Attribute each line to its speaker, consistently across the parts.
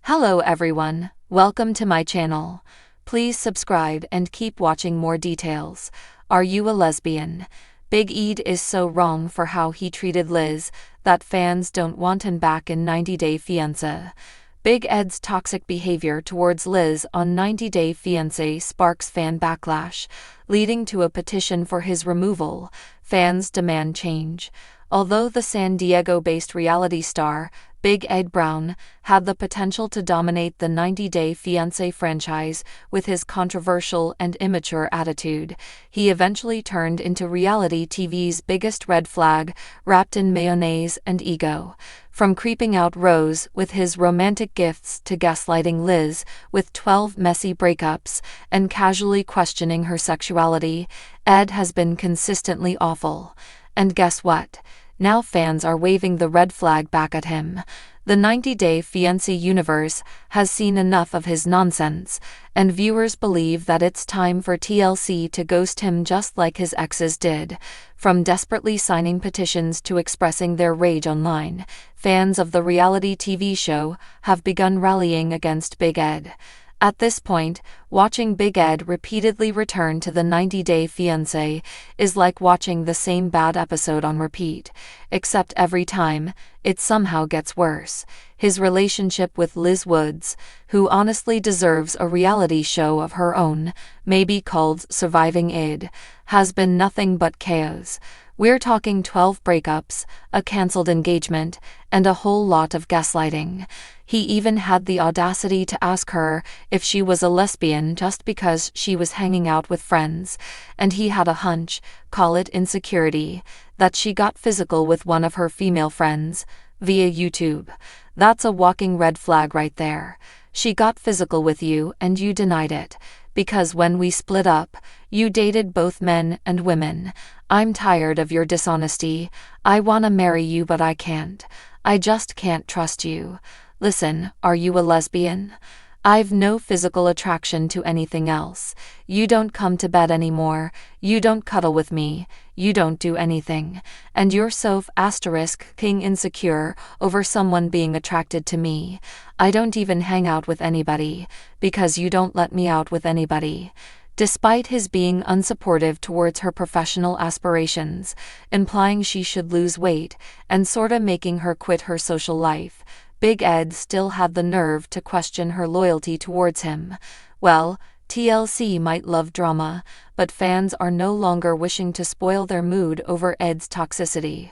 Speaker 1: Hello everyone, welcome to my channel. Please subscribe and keep watching more details. Are you a lesbian? Big Ed is so wrong for how he treated Liz that fans don't want him back in 90 Day Fiancé. Big Ed's toxic behavior towards Liz on 90 Day Fiancé sparks fan backlash, leading to a petition for his removal. Fans demand change. Although the San Diego-based reality star, Big Ed Brown, had the potential to dominate the 90 Day Fiancé franchise with his controversial and immature attitude, he eventually turned into reality TV's biggest red flag, wrapped in mayonnaise and ego. From creeping out Rose with his romantic gifts to gaslighting Liz with 12 messy breakups and casually questioning her sexuality, Ed has been consistently awful. And guess what? Now fans are waving the red flag back at him. The 90 Day Fiancé universe has seen enough of his nonsense, and viewers believe that it's time for TLC to ghost him just like his exes did. From desperately signing petitions to expressing their rage online, fans of the reality TV show have begun rallying against Big Ed. At this point, watching Big Ed repeatedly return to the 90 Day Fiancé is like watching the same bad episode on repeat, except every time, it somehow gets worse. His relationship with Liz Woods, who honestly deserves a reality show of her own, maybe called Surviving Ed, has been nothing but chaos. We're talking 12 breakups, a cancelled engagement, and a whole lot of gaslighting. He even had the audacity to ask her if she was a lesbian just because she was hanging out with friends, and he had a hunch, call it insecurity, that she got physical with one of her female friends, via YouTube. That's a walking red flag right there. She got physical with you and you denied it, because when we split up, you dated both men and women. I'm tired of your dishonesty. I wanna marry you but I can't. I just can't trust you. Listen, are you a lesbian? I've no physical attraction to anything else. You don't come to bed anymore, you don't cuddle with me, you don't do anything, and you're so *king insecure over someone being attracted to me. I don't even hang out with anybody, because you don't let me out with anybody. Despite his being unsupportive towards her professional aspirations, implying she should lose weight, and sorta making her quit her social life, Big Ed still had the nerve to question her loyalty towards him. Well, TLC might love drama, but fans are no longer wishing to spoil their mood over Ed's toxicity.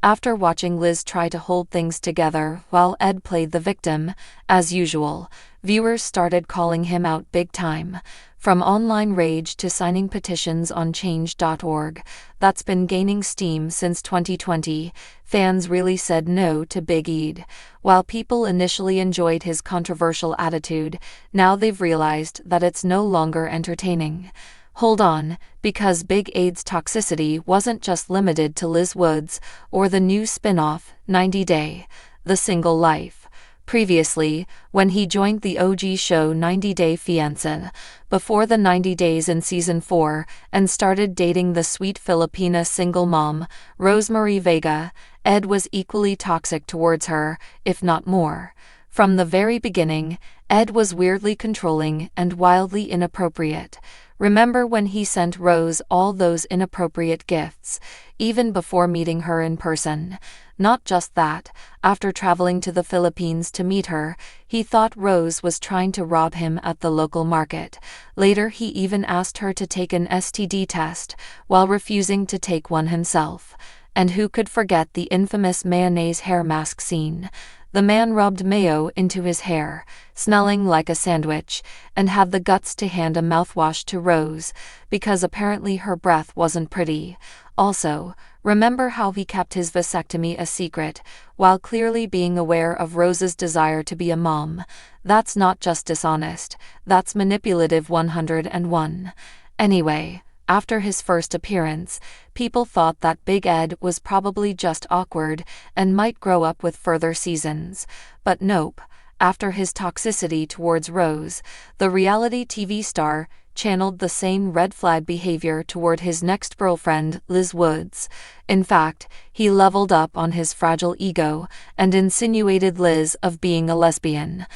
Speaker 1: After watching Liz try to hold things together while Ed played the victim, as usual, viewers started calling him out big time. From online rage to signing petitions on change.org, that's been gaining steam since 2020, fans really said no to Big Ed. While people initially enjoyed his controversial attitude, now they've realized that it's no longer entertaining. Hold on, because Big Ed's toxicity wasn't just limited to Liz Woods or the new spin-off, 90 Day, The Single Life. Previously, when he joined the OG show 90 Day Fiancé, before the 90 Days in Season 4, and started dating the sweet Filipina single mom, Rosemary Vega, Ed was equally toxic towards her, if not more. From the very beginning, Ed was weirdly controlling and wildly inappropriate. Remember when he sent Rose all those inappropriate gifts, even before meeting her in person? Not just that, after traveling to the Philippines to meet her, he thought Rose was trying to rob him at the local market. Later he even asked her to take an STD test, while refusing to take one himself. And who could forget the infamous mayonnaise hair mask scene? The man rubbed mayo into his hair, smelling like a sandwich, and had the guts to hand a mouthwash to Rose, because apparently her breath wasn't pretty. Also, remember how he kept his vasectomy a secret, while clearly being aware of Rose's desire to be a mom? That's not just dishonest, that's manipulative 101. Anyway, after his first appearance, people thought that Big Ed was probably just awkward and might grow up with further seasons. But nope, after his toxicity towards Rose, the reality TV star channeled the same red flag behavior toward his next girlfriend, Liz Woods. In fact, he leveled up on his fragile ego and insinuated Liz of being a lesbian.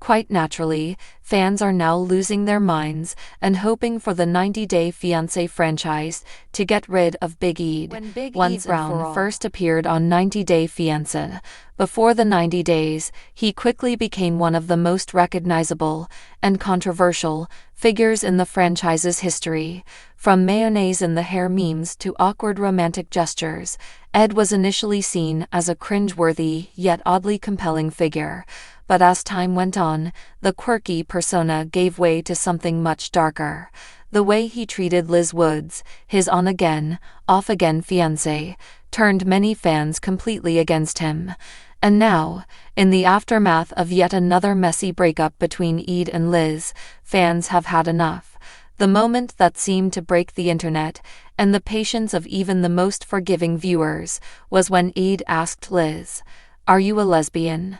Speaker 1: Quite naturally, fans are now losing their minds and hoping for the 90-Day Fiancé franchise to get rid of Big Ed.
Speaker 2: When Big
Speaker 1: Once
Speaker 2: Ed
Speaker 1: Brown first appeared on 90-Day Fiancé, before the 90 days, he quickly became one of the most recognizable and controversial figures in the franchise's history. From mayonnaise in the hair memes to awkward romantic gestures, Ed was initially seen as a cringe-worthy yet oddly compelling figure. But as time went on, the quirky persona gave way to something much darker. The way he treated Liz Woods, his on-again, off-again fiancé, turned many fans completely against him. And now, in the aftermath of yet another messy breakup between Ed and Liz, fans have had enough. The moment that seemed to break the internet and the patience of even the most forgiving viewers was when Ed asked Liz, "Are you a lesbian?"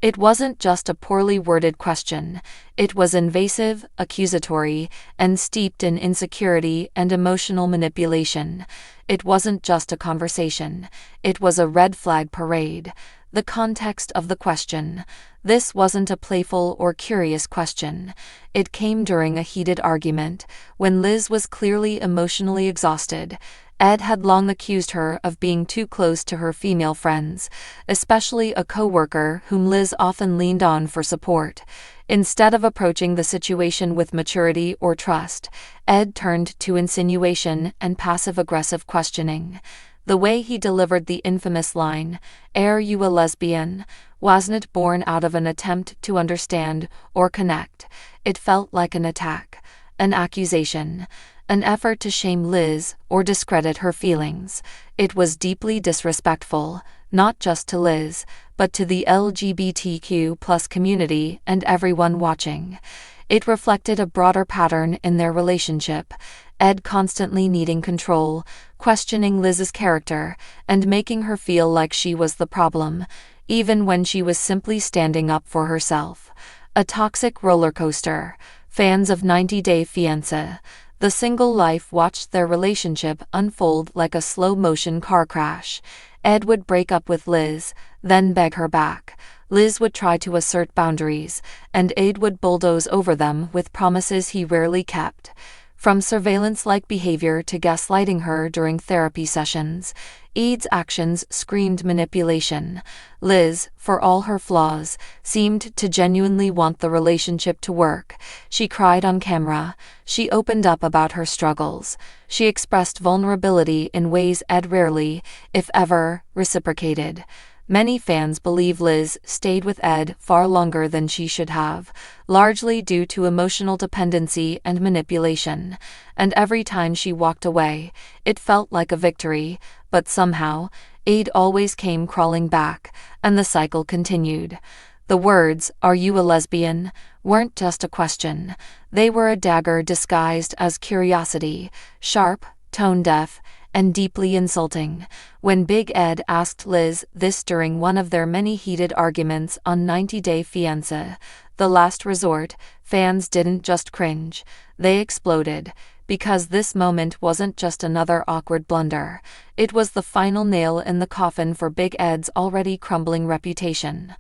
Speaker 1: It wasn't just a poorly worded question. It was invasive, accusatory, and steeped in insecurity and emotional manipulation. It wasn't just a conversation. It was a red flag parade. The context of the question. This wasn't a playful or curious question. It came during a heated argument, when Liz was clearly emotionally exhausted. Ed had long accused her of being too close to her female friends, especially a co-worker whom Liz often leaned on for support. Instead of approaching the situation with maturity or trust, Ed turned to insinuation and passive-aggressive questioning. The way he delivered the infamous line, "Are you a lesbian?" wasn't born out of an attempt to understand or connect. It felt like an attack, an accusation, an effort to shame Liz or discredit her feelings. It was deeply disrespectful, not just to Liz, but to the LGBTQ+ community and everyone watching. It reflected a broader pattern in their relationship, Ed constantly needing control, questioning Liz's character, and making her feel like she was the problem, even when she was simply standing up for herself. A toxic roller coaster. Fans of 90-Day Fiancé, the single life watched their relationship unfold like a slow-motion car crash. Ed would break up with Liz, then beg her back. Liz would try to assert boundaries, and Ed would bulldoze over them with promises he rarely kept. From surveillance-like behavior to gaslighting her during therapy sessions, Ed's actions screamed manipulation. Liz, for all her flaws, seemed to genuinely want the relationship to work. She cried on camera. She opened up about her struggles. She expressed vulnerability in ways Ed rarely, if ever, reciprocated. Many fans believe Liz stayed with Ed far longer than she should have, largely due to emotional dependency and manipulation. And every time she walked away, it felt like a victory, but somehow, Ed always came crawling back, and the cycle continued. The words, "Are you a lesbian?" weren't just a question. They were a dagger disguised as curiosity, sharp, tone-deaf, and deeply insulting. When Big Ed asked Liz this during one of their many heated arguments on 90-Day Fiancé, the last resort, fans didn't just cringe, they exploded. Because this moment wasn't just another awkward blunder. It was the final nail in the coffin for Big Ed's already crumbling reputation.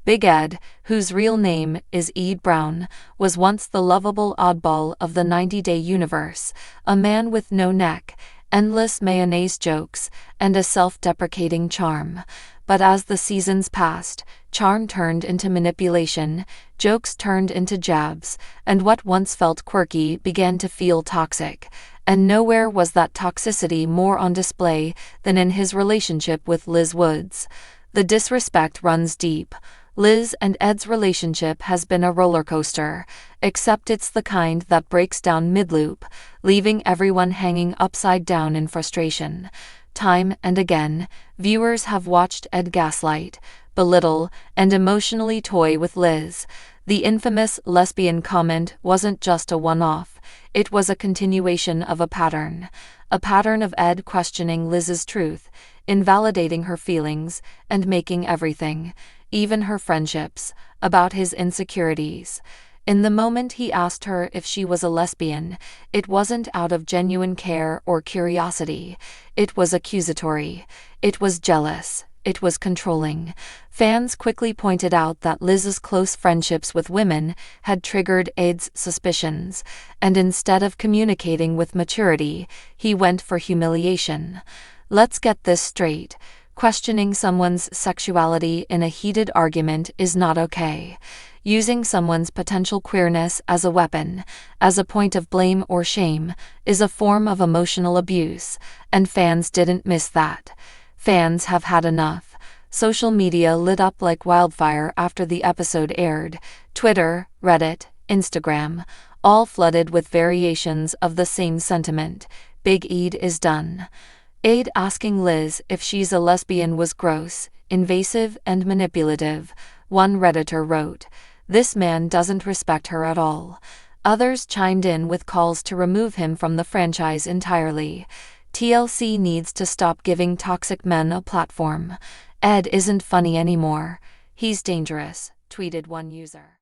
Speaker 1: Big Ed, whose real name is Ed Brown, was once the lovable oddball of the 90-Day universe, a man with no neck, endless mayonnaise jokes, and a self-deprecating charm. But as the seasons passed, charm turned into manipulation, jokes turned into jabs, and what once felt quirky began to feel toxic. And nowhere was that toxicity more on display than in his relationship with Liz Woods. The disrespect runs deep. Liz and Ed's relationship has been a roller coaster, except it's the kind that breaks down mid-loop, leaving everyone hanging upside down in frustration. Time and again, viewers have watched Ed gaslight, belittle, and emotionally toy with Liz. The infamous lesbian comment wasn't just a one-off, it was a continuation of a pattern of Ed questioning Liz's truth, invalidating her feelings, and making everything, even her friendships, about his insecurities. In the moment he asked her if she was a lesbian, it wasn't out of genuine care or curiosity. It was accusatory. It was jealous, it was controlling. Fans quickly pointed out that Liz's close friendships with women had triggered Ed's suspicions, and instead of communicating with maturity, he went for humiliation. Let's get this straight. Questioning someone's sexuality in a heated argument is not okay. Using someone's potential queerness as a weapon, as a point of blame or shame, is a form of emotional abuse, and fans didn't miss that. Fans have had enough. Social media lit up like wildfire after the episode aired. Twitter, Reddit, Instagram, all flooded with variations of the same sentiment. Big Ed is done. Ed asking Liz if she's a lesbian was gross, invasive, and manipulative, one Redditor wrote. This man doesn't respect her at all. Others chimed in with calls to remove him from the franchise entirely. TLC needs to stop giving toxic men a platform. Ed isn't funny anymore. He's dangerous, tweeted one user.